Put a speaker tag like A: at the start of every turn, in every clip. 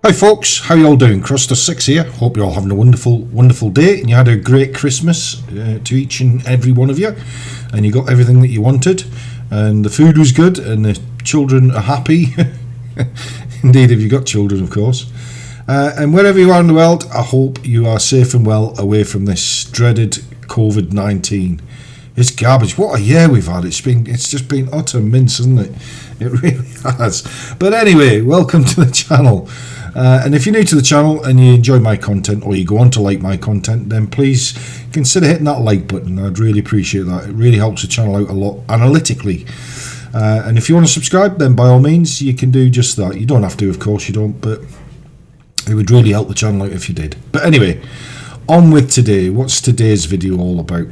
A: Hi folks, how you all doing? Cruster6 here. Hope you're all having a wonderful day and you had a great Christmas to each and every one of you, and you got everything that you wanted and the food was good and the children are happy. Indeed, if you got children, of course. And wherever you are in the world, I hope you are safe and well away from this dreaded COVID-19. It's garbage. What a year we've had. It's just been utter mince, isn't it? It really has. But anyway, welcome to the channel. And if you're new to the channel and you enjoy my content, or you go on to like my content, then please consider hitting that like button. I'd really appreciate that. It really helps the channel out a lot analytically. And if you want to subscribe, then by all means you can do just that. You don't have to, of course you don't, but it would really help the channel out if you did. But anyway, on with today. What's today's video all about?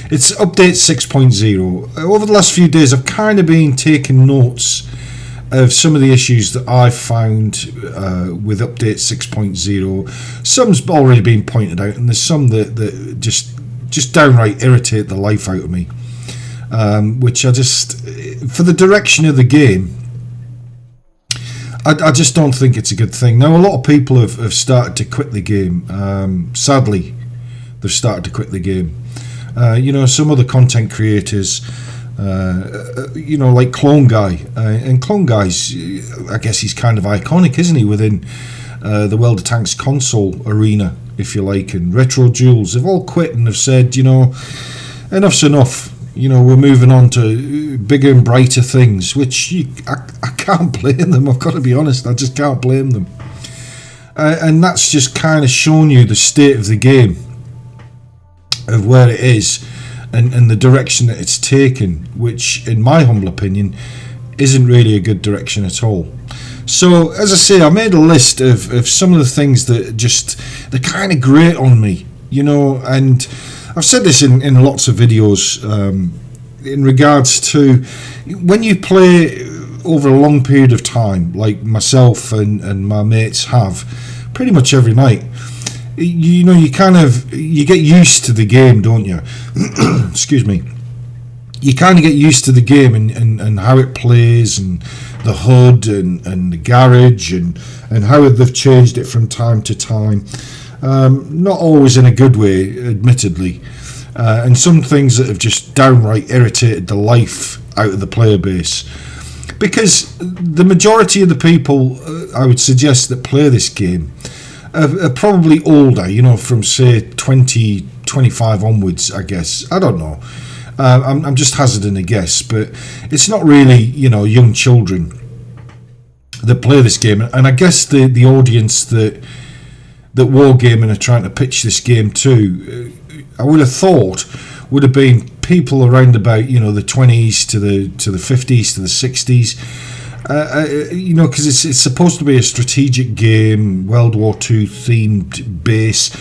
A: It's update 6.0. Over the last few days I've kind of been taking notes of some of the issues that I've found with update 6.0. Some's already been pointed out, and there's some that just downright irritate the life out of me, which I just, for the direction of the game, I just don't think it's a good thing. Now, a lot of people have started to quit the game. Sadly, they've started to quit the game. Some other content creators, like Clone Guy. And Clone Guy's, I guess he's kind of iconic, isn't he, within the World of Tanks console arena, if you like. And Retro Jules have all quit and have said, enough's enough. We're moving on to bigger and brighter things, which I can't blame them. I've got to be honest, I just can't blame them. And that's just kind of shown you the state of the game, of where it is, and the direction that it's taken, which in my humble opinion isn't really a good direction at all. So as I say, I made a list of some of the things that they kind of grate on me, and I've said this in lots of videos, in regards to when you play over a long period of time, like myself and my mates have pretty much every night. You get used to the game, don't you? Excuse me. You kind of get used to the game and how it plays, and the HUD and the garage and how they've changed it from time to time. Not always in a good way, admittedly. And some things that have just downright irritated the life out of the player base. Because the majority of the people, I would suggest, that play this game are probably older, from say 20, 25 onwards, I guess. I don't know. I'm just hazarding a guess, but it's not really, young children that play this game. And I guess the audience that Wargaming are trying to pitch this game to, I would have thought, would have been people around about, the 20s to the 50s to the 60s. Because it's supposed to be a strategic game, World War II themed base,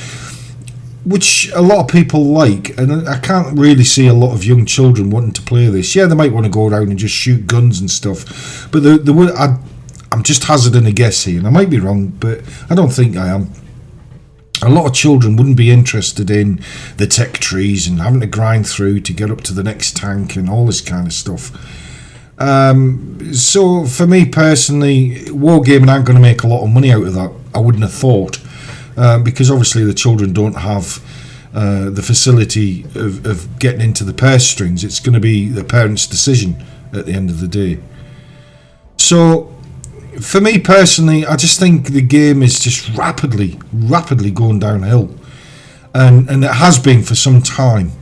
A: which a lot of people like, and I can't really see a lot of young children wanting to play this. Yeah, they might want to go around and just shoot guns and stuff, but I'm just hazarding a guess here, and I might be wrong, but I don't think I am. A lot of children wouldn't be interested in the tech trees and having to grind through to get up to the next tank and all this kind of stuff. So for me personally, Wargaming aren't going to make a lot of money out of that, I wouldn't have thought, because obviously the children don't have the facility of getting into the purse strings. It's going to be the parents' decision at the end of the day. So for me personally, I just think the game is just rapidly going downhill, and it has been for some time.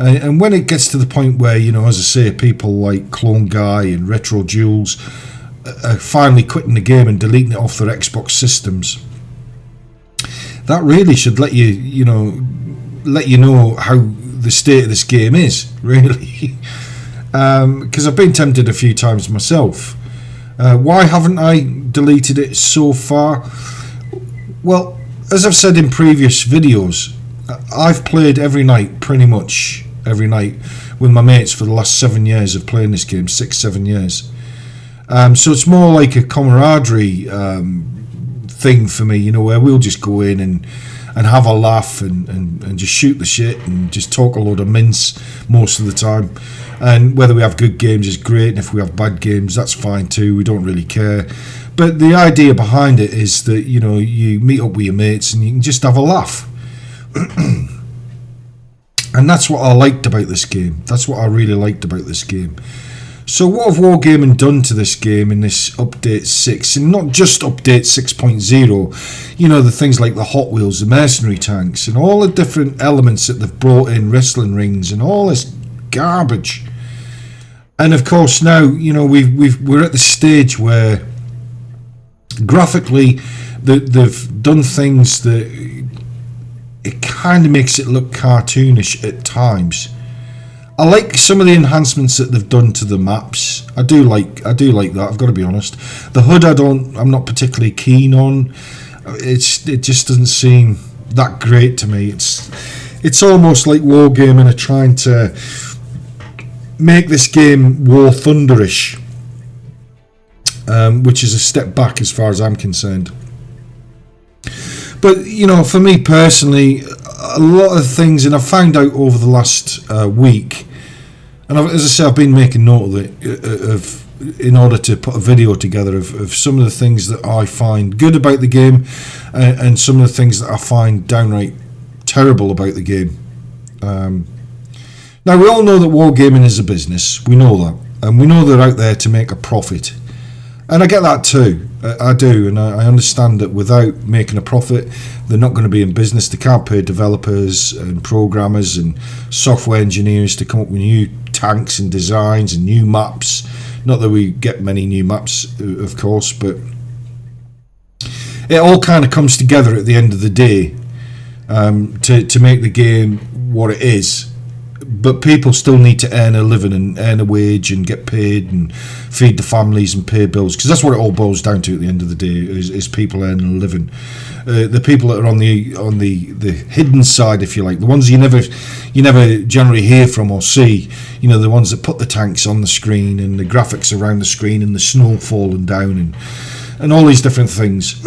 A: And when it gets to the point where, as I say, people like Clone Guy and Retro Jules are finally quitting the game and deleting it off their Xbox systems, that really should let you know how the state of this game is, really. Because I've been tempted a few times myself. Why haven't I deleted it so far? Well, as I've said in previous videos, I've played every night, pretty much every night, with my mates for the last 7 years of playing this game, 6-7 years. So it's more like a camaraderie thing for me, where we'll just go in and have a laugh and just shoot the shit and just talk a load of mince most of the time. And whether we have good games is great, and if we have bad games, that's fine too. We don't really care. But the idea behind it is that, you know, you meet up with your mates and you can just have a laugh. And that's what I liked about this game. That's what I really liked about this game. So what have Wargaming done to this game in this update 6? And not just update 6.0, you know, the things like the Hot Wheels, the mercenary tanks, and all the different elements that they've brought in, wrestling rings and all this garbage. And of course now, you know, we're at the stage where graphically they've done things that it kind of makes it look cartoonish at times. I like some of the enhancements that they've done to the maps. I do like that, I've got to be honest. The HUD I'm not particularly keen on. It just doesn't seem that great to me. It's almost like Wargaming are trying to make this game War Thunderish, which is a step back as far as I'm concerned. But, you know, for me personally, a lot of things, and I've found out over the last week, and as I say, I've been making note of it, in order to put a video together of some of the things that I find good about the game, and some of the things that I find downright terrible about the game. Now, we all know that Wargaming is a business. We know that. And we know they're out there to make a profit. And I get that too. I do. And I understand that without making a profit, they're not going to be in business. They can't pay developers and programmers and software engineers to come up with new tanks and designs and new maps. Not that we get many new maps, of course, but it all kind of comes together at the end of the day to make the game what it is. But people still need to earn a living and earn a wage and get paid and feed the families and pay bills, because that's what it all boils down to at the end of the day, is people earning a living. The people that are on the hidden side, if you like, the ones you never generally hear from or see, you know, the ones that put the tanks on the screen and the graphics around the screen and the snow falling down and all these different things.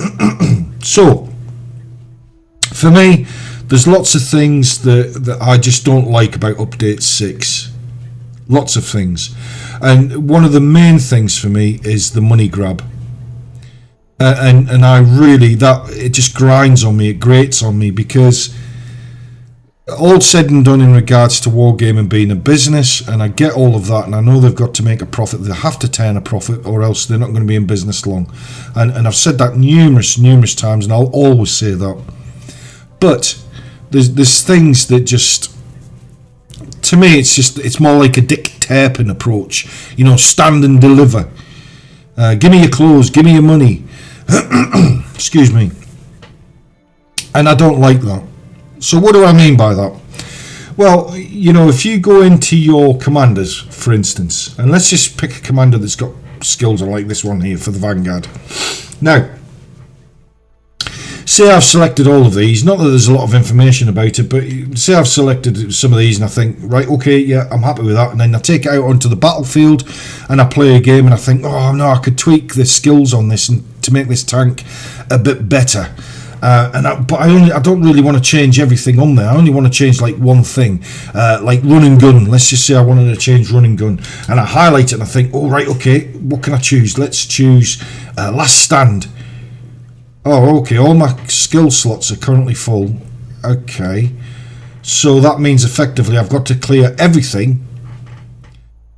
A: So, for me, there's lots of things that I just don't like about Update 6. Lots of things. And one of the main things for me is the money grab. And I really, it just grinds on me, it grates on me, because all said and done in regards to Wargaming being a business, and I get all of that, and I know they've got to make a profit, they have to turn a profit, or else they're not going to be in business long. And I've said that numerous times, and I'll always say that. But there's things that just, to me, it's more like a Dick Turpin approach. You know, stand and deliver. Give me your clothes, give me your money. Excuse me. And I don't like that. So what do I mean by that? Well, you know, if you go into your commanders, for instance, and let's just pick a commander that's got skills like this one here for the Vanguard. Now, say I've selected all of these, not that there's a lot of information about it, but say I've selected some of these and I think, right, okay, yeah, I'm happy with that, and then I take it out onto the battlefield and I play a game and I think, oh no, I could tweak the skills on this and to make this tank a bit better. But I don't really want to change everything on there. I only want to change like one thing, like run and gun. Let's just say I wanted to change run and gun, and I highlight it and I think, oh right, okay, what can I choose? Let's choose last stand. Oh, okay, all my skill slots are currently full. Okay, so that means effectively I've got to clear everything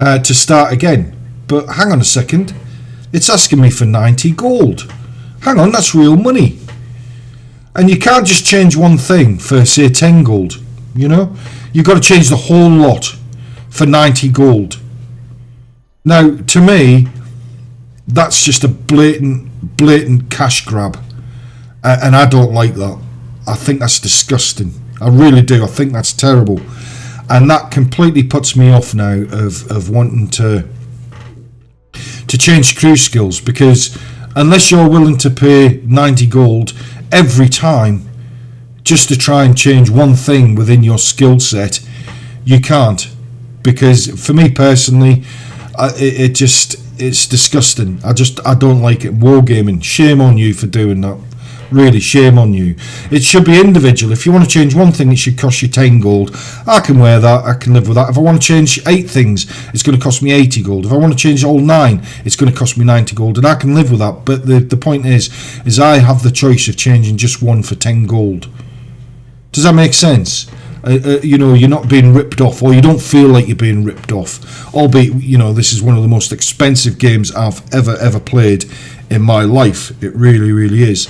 A: to start again. But hang on a second, it's asking me for 90 gold. Hang on, that's real money. And you can't just change one thing for, say, 10 gold, you know? You've got to change the whole lot for 90 gold. Now, to me, that's just a blatant cash grab. And I don't like that. I think that's disgusting. I really do. I think that's terrible. And that completely puts me off now of wanting to change crew skills, because unless you're willing to pay 90 gold every time just to try and change one thing within your skill set, you can't. Because for me personally, it's disgusting. I don't like it. Wargaming, shame on you for doing that. Really, shame on you. It should be individual. If you want to change one thing, it should cost you 10 gold. I can wear that. I can live with that. If I want to change 8 things, it's going to cost me 80 gold. If I want to change all 9, it's going to cost me 90 gold, and I can live with that. But the point is I have the choice of changing just one for 10 gold. Does that make sense? You know, you're not being ripped off, or you don't feel like you're being ripped off. Albeit, you know, this is one of the most expensive games I've ever played in my life. It really, really is.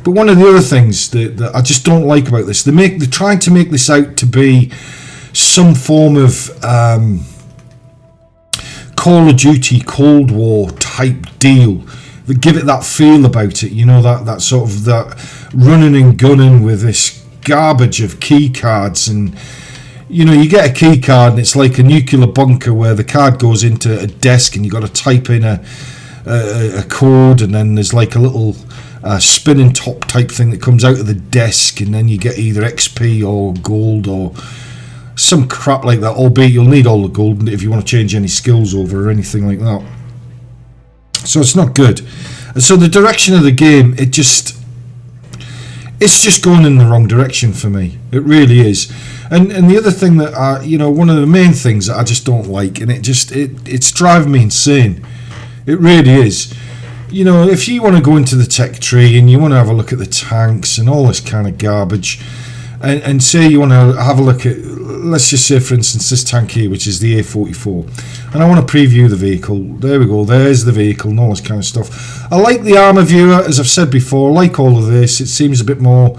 A: But one of the other things that I just don't like about this, they're trying to make this out to be some form of Call of Duty Cold War type deal. They give it that feel about it, you know, that sort of that running and gunning with this garbage of key cards. And you know, you get a key card and it's like a nuclear bunker where the card goes into a desk and you've got to type in a code, and then there's like a little spinning top type thing that comes out of the desk, and then you get either XP or gold or some crap like that, albeit you'll need all the gold if you want to change any skills over or anything like that. So it's not good. And so the direction of the game, it's just going in the wrong direction for me. It really is. And the other thing that you know, one of the main things that I just don't like, and it's driving me insane. It really is. You know, if you want to go into the tech tree and you want to have a look at the tanks and all this kind of garbage, and say you want to have a look at, let's just say for instance this tank here, which is the A44, and I want to preview the vehicle. There we go, there's the vehicle and all this kind of stuff. I like the armor viewer, as I've said before. I like all of this. It seems a bit more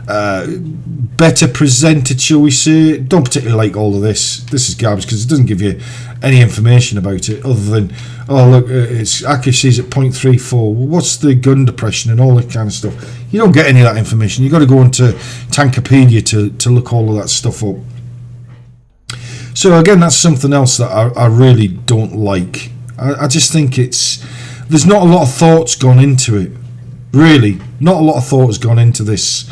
A: better presented, shall we say. Don't particularly like all of this. This is garbage because it doesn't give you any information about it other than, oh look, its accuracy is at 0.34. Well, what's the gun depression and all that kind of stuff? You don't get any of that information. You've got to go into Tankopedia to look all of that stuff up. So again, that's something else that I really don't like. I just think there's not a lot of thoughts gone into it. Really, not a lot of thought has gone into this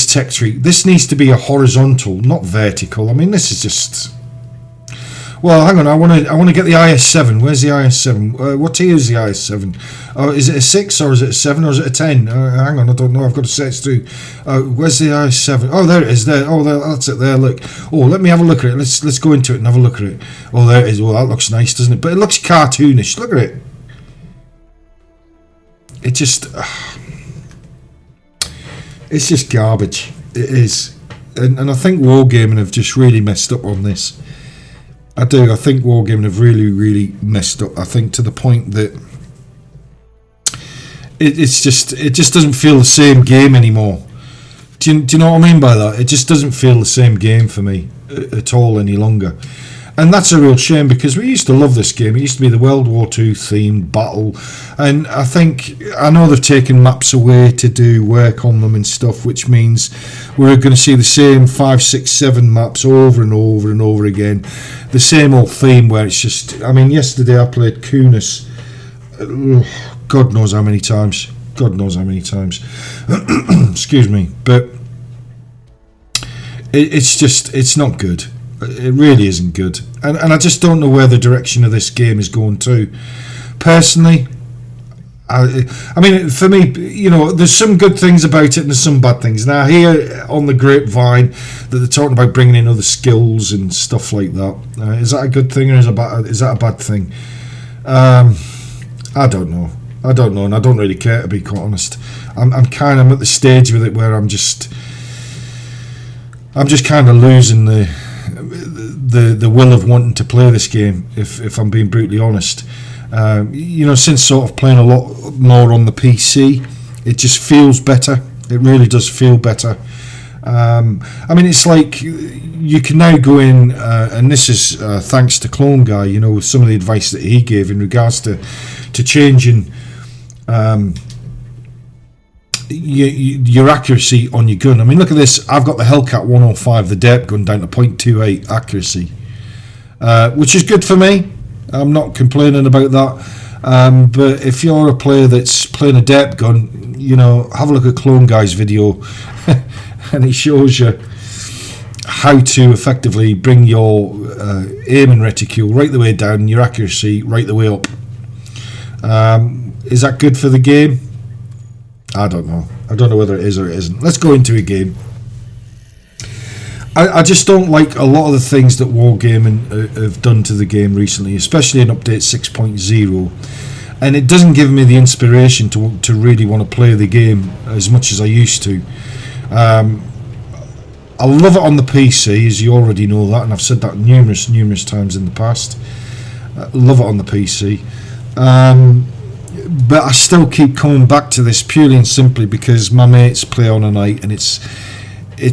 A: tech tree. This needs to be a horizontal, not vertical. I mean, this is just... Well, hang on. I want to get the IS7. Where's the IS7? What tier is the IS7? Is it a 6 or is it a 7 or is it a 10? Hang on, I don't know. I've got to search through. Where's the IS7? Oh, there it is. There. Oh, that's it. There. Look. Oh, let me have a look at it. Let's go into it and have a look at it. Oh, there it is. Well, that looks nice, doesn't it? But it looks cartoonish. Look at it. It just... it's just garbage. It is. And I think Wargaming have just really messed up on this. I do. I think Wargaming have really, really messed up. I think to the point that it just doesn't feel the same game anymore. Do you know what I mean by that? It just doesn't feel the same game for me at all any longer. And that's a real shame because we used to love this game. It used to be the World War II themed battle. And I know they've taken maps away to do work on them and stuff, which means we're going to see the same 5, 6, 7 maps over and over and over again. The same old theme where it's just... I mean, yesterday I played Kunis. God knows how many times. God knows how many times. Excuse me. But it's not good. It really isn't good, and I just don't know where the direction of this game is going to. Personally, I mean, for me, you know, there's some good things about it and there's some bad things. Now, I hear on the grapevine that they're talking about bringing in other skills and stuff like that. Is that a good thing or is that a bad thing? I don't know, and I don't really care, to be quite honest. I'm at the stage with it where I'm just kind of losing the will of wanting to play this game, if I'm being brutally honest. You know, since sort of playing a lot more on the PC, it just feels better. It really does feel better. I mean, it's like you can now go in, and this is thanks to Clone Guy, you know, with some of the advice that he gave in regards to changing your accuracy on your gun. I mean, look at this. I've got the Hellcat 105, the derp gun, down to 0.28 accuracy, which is good for me. I'm not complaining about that. But if you're a player that's playing a derp gun, you know, have a look at Clone Guy's video, and he shows you how to effectively bring your aiming reticule right the way down and your accuracy right the way up. Is that good for the game? I don't know. I don't know whether it is or it isn't. Let's go into a game. I just don't like a lot of the things that Wargaming have done to the game recently, especially in update 6.0, and it doesn't give me the inspiration to really want to play the game as much as I used to. I love it on the PC, as you already know that, and I've said that numerous times in the past. Love it on the PC, but I still keep coming back to this purely and simply because my mates play on a night, and it's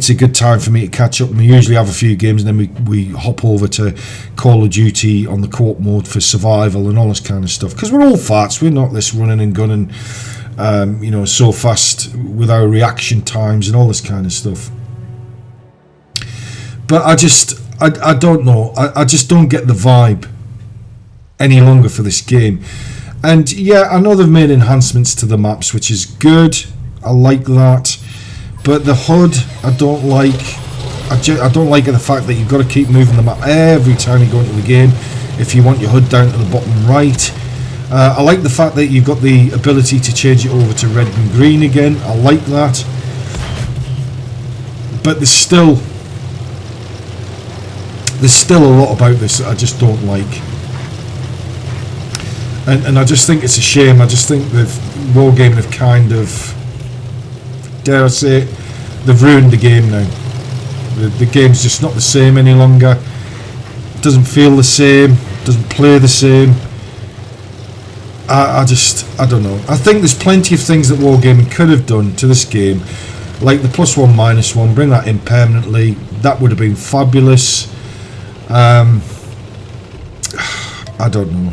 A: a good time for me to catch up. We usually have a few games, and then we hop over to Call of Duty on the co-op mode for survival and all this kind of stuff. Because we're all farts, we're not this running and gunning, so fast with our reaction times and all this kind of stuff. But I don't know. I just don't get the vibe any longer for this game. And yeah, I know they've made enhancements to the maps, which is good. I like that. But the HUD, I don't like. I don't like the fact that you've got to keep moving the map every time you go into the game if you want your HUD down to the bottom right. I like the fact that you've got the ability to change it over to red and green again. I like that. But there's still a lot about this that I just don't like. And I just think it's a shame. I just think that Wargaming have kind of, dare I say it, they've ruined the game now. The game's just not the same any longer. It doesn't feel the same, doesn't play the same. I don't know. I think there's plenty of things that Wargaming could have done to this game, like the +1 -1, bring that in permanently. That would have been fabulous. I don't know.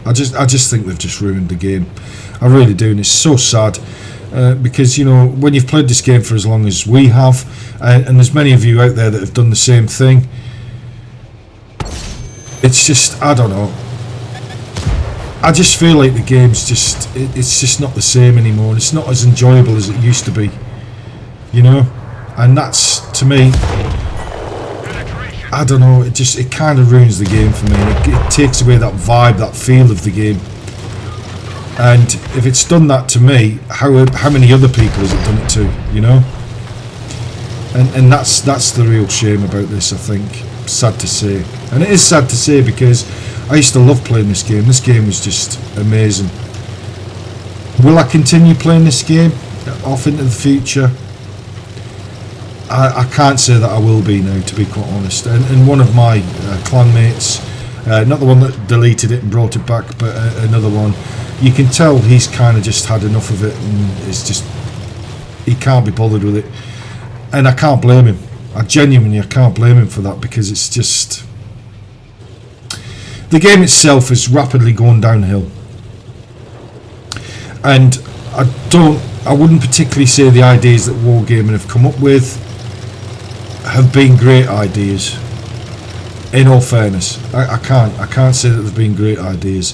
A: I just think they've just ruined the game. I really do, and it's so sad. Because when you've played this game for as long as we have, and there's many of you out there that have done the same thing, it's just, I don't know, I just feel like the game's just, it's just not the same anymore, and it's not as enjoyable as it used to be, and that's, to me, I don't know, it kind of ruins the game for me. It takes away that vibe, that feel of the game. And if it's done that to me, how many other people has it done it to, And that's the real shame about this, I think. Sad to say. And it is sad to say because I used to love playing this game. This game was just amazing. Will I continue playing this game off into the future? I can't say that I will be now, to be quite honest. And one of my clanmates, not the one that deleted it and brought it back, but another one, you can tell he's kind of just had enough of it, and it's just, he can't be bothered with it, and I can't blame him. I can't blame him for that, because it's just, the game itself is rapidly going downhill, and I wouldn't particularly say the ideas that Wargaming have come up with have been great ideas. In all fairness, I can't say that they've been great ideas.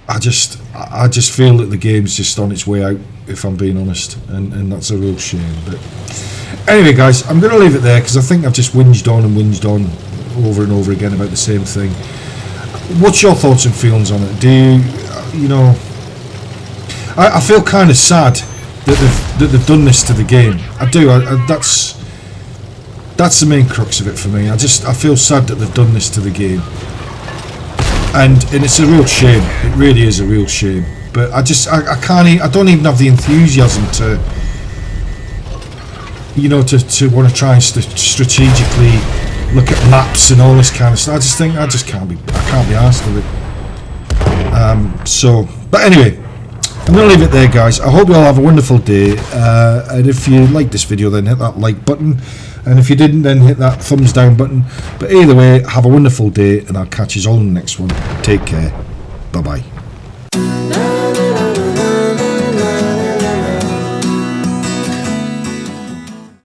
A: I just feel that the game's just on its way out, if I'm being honest, and that's a real shame. But anyway, guys, I'm going to leave it there because I think I've just whinged on over and over again about the same thing. What's your thoughts and feelings on it? Do you, I feel kind of sad that they've done this to the game. I do. That's the main crux of it for me. I feel sad that they've done this to the game. And it's a real shame. It really is a real shame. But I don't even have the enthusiasm to want to try and strategically look at maps and all this kind of stuff. I can't be arsed with it. But anyway, I'm going to leave it there, guys. I hope you all have a wonderful day. And if you liked this video, then hit that like button. And if you didn't, then hit that thumbs down button. But either way, have a wonderful day, and I'll catch you all in the next one. Take care. Bye-bye.